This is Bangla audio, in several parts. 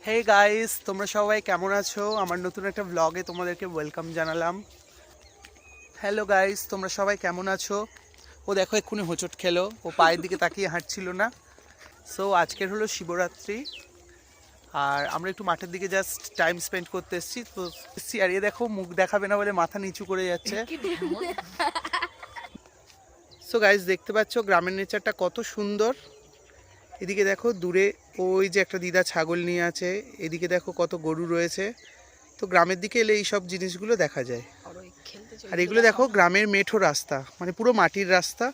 হে গাইস, তোমরা সবাই কেমন আছো? আমার নতুন একটা ব্লগে তোমাদেরকে ওয়েলকাম জানালাম। হ্যালো গাইস, তোমরা সবাই কেমন আছো? ও দেখো এক্ষুনি হোঁচট খেলো, ও পায়ের দিকে তাকিয়ে হাঁটছিল না। সো আজকের হলো শিবরাত্রি, আর আমরা একটু মাঠের দিকে জাস্ট টাইম স্পেন্ড করতে এসেছি। তো এসছি আর এ দেখো মুখ দেখাবে না বলে মাথা নিচু করে যাচ্ছে। সো গাইস, দেখতে পাচ্ছ গ্রামের নেচারটা কত সুন্দর। এদিকে দেখো দূরে ওই যে একটা দিদা ছাগল নিয়ে আছে, এদিকে দেখো কত গরু রয়েছে। তো গ্রামের দিকে এলে এই সব জিনিসগুলো দেখা যায়। আর এগুলো দেখো গ্রামের মেঠো রাস্তা, মানে পুরো মাটির রাস্তা।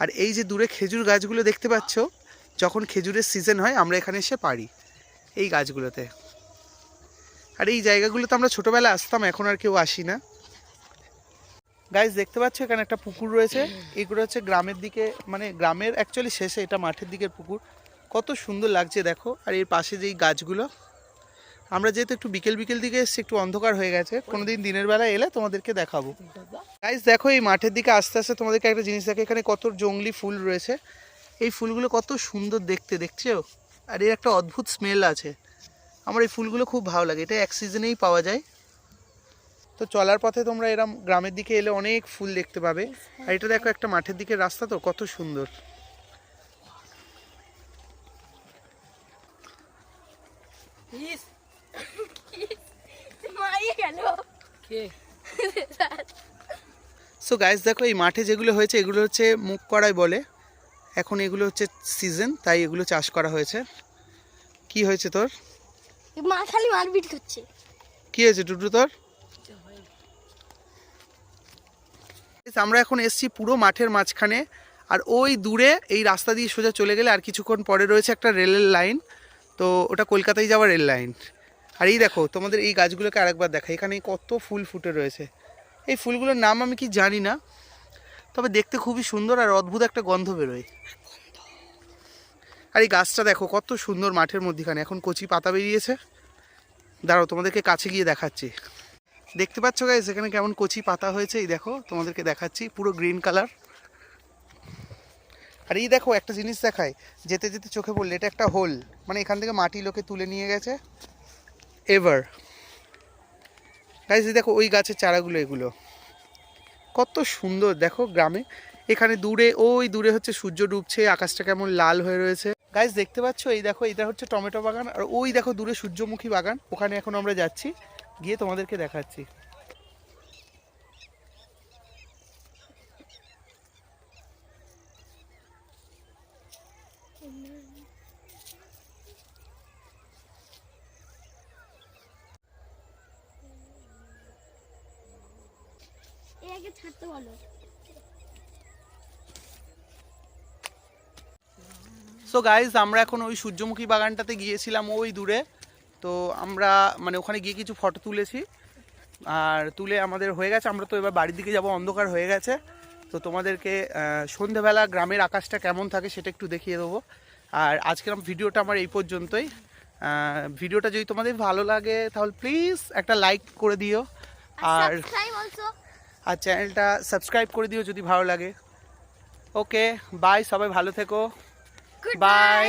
আর এই যে দূরে খেজুর গাছগুলো দেখতে পাচ্ছ, যখন খেজুরের সিজন হয় আমরা এখানে এসে পারি এই গাছগুলোতে। আর এই জায়গাগুলোতে আমরা ছোটোবেলায় আসতাম, এখন আর কেউ আসি না। গাইস দেখতে পাচ্ছ এখানে একটা পুকুর রয়েছে। এগুলো হচ্ছে গ্রামের দিকে, মানে গ্রামের অ্যাকচুয়ালি শেষে এটা মাঠের দিকের পুকুর। কত সুন্দর লাগছে দেখো। আর এর পাশে যেই গাছগুলো, আমরা যেহেতু একটু বিকেল বিকেল দিকে এসেছি, একটু অন্ধকার হয়ে গেছে, কোনোদিন দিনের বেলা এলে তোমাদেরকে দেখাবো। গাইস দেখো এই মাঠের দিকে আস্তে আস্তে তোমাদেরকে একটা জিনিস দেখো, এখানে কত জংলি ফুল রয়েছে। এই ফুলগুলো কত সুন্দর দেখতে, দেখছো? আর এর একটা অদ্ভুত স্মেল আছে। আমার এই ফুলগুলো খুব ভালো লাগে, এটা এক সিজনেই পাওয়া যায়। তো চলার পথে তোমরা এরম গ্রামের দিকে এলে অনেক ফুল দেখতে পাবে। আর এটা দেখো একটা মাঠের দিকে রাস্তা, তো কত সুন্দর। সো গাইস দেখো এই মাঠে যেগুলো হয়েছে এগুলো হচ্ছে মুগ কড়াই বলে। এখন এগুলো হচ্ছে সিজন, তাই এগুলো চাষ করা হয়েছে। কি হয়েছে তোর? মা খালি মারপিট করছে। কি হয়েছে টুটু তোর? আমরা এখন এসছি পুরো মাঠের মাঝখানে। আর ওই দূরে এই রাস্তা দিয়ে সোজা চলে গেলে আর কিছুক্ষণ পরে রয়েছে একটা রেলের লাইন। তো ওটা কলকাতায় যাওয়ার রেল লাইন। আর এই দেখো তোমাদের এই গাছগুলোকে আরেকবার দেখা, এখানে কত ফুল ফুটে রয়েছে। এই ফুলগুলোর নাম আমি কি জানি না, তবে দেখতে খুবই সুন্দর আর অদ্ভুত একটা গন্ধ বেরোয়। আর এই গাছটা দেখো কত সুন্দর মাঠের মধ্যখানে, এখন কচি পাতা বেরিয়েছে। দাঁড়াও তোমাদেরকে কাছে গিয়ে দেখাচ্ছি। দেখতে পাচ্ছ গাইস এখানে কেমন কচি পাতা হয়েছে? এই দেখো তোমাদেরকে দেখাচ্ছি, পুরো গ্রিন কালার। আর এই দেখো একটা জিনিস দেখায়, যেতে যেতে চোখে পড়লে, এটা একটা হোল, মানে এখান থেকে মাটি লোকে তুলে নিয়ে গেছে এভার। গাইস এই দেখো ওই গাছের চারাগুলো, এগুলো কত সুন্দর দেখো গ্রামে। এখানে দূরে ওই দূরে হচ্ছে সূর্য ডুবছে, আকাশটা কেমন লাল হয়ে রয়েছে। গাইস দেখতে পাচ্ছ এই দেখো, এটা হচ্ছে টমেটো বাগান। আর ওই দেখো দূরে সূর্যমুখী বাগান, ওখানে এখন আমরা যাচ্ছি, গিয়ে তোমাদেরকে দেখাচ্ছি। এটাকে ছাড়তে বলো। সো গাইজ আমরা এখন ওই সূর্যমুখী বাগানটাতে গিয়েছিলাম ওই দূরে। তো আমরা মানে ওখানে গিয়ে কিছু ফটো তুলেছি, আর তুলে আমাদের হয়ে গেছে। আমরা তো এবার বাড়ির দিকে যাব, অন্ধকার হয়ে গেছে। তো তোমাদেরকে সন্ধেবেলা গ্রামের আকাশটা কেমন থাকে সেটা একটু দেখিয়ে দেবো। আর আজকের ভিডিওটা আমার এই পর্যন্তই। ভিডিওটা যদি তোমাদের ভালো লাগে তাহলে প্লিজ একটা লাইক করে দিও, আর চ্যানেলটা সাবস্ক্রাইব করে দিও যদি ভালো লাগে। ওকে বাই, সবাই ভালো থেকো, বাই।